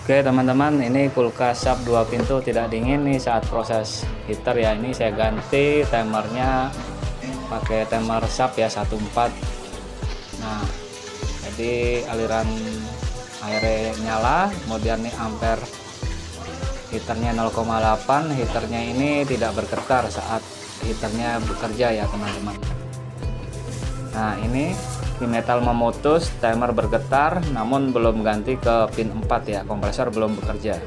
Oke teman-teman, ini kulkas SAP 2 pintu tidak dingin nih saat proses heater ya. Ini saya ganti timernya pakai timer SAP ya 14. Nah, jadi aliran airnya nyala, kemudian nih ampere heaternya 0,8. Heaternya ini tidak bergetar saat heaternya bekerja ya teman-teman. Nah, ini di metal memutus, timer bergetar, namun belum ganti ke pin 4 ya, kompresor belum bekerja.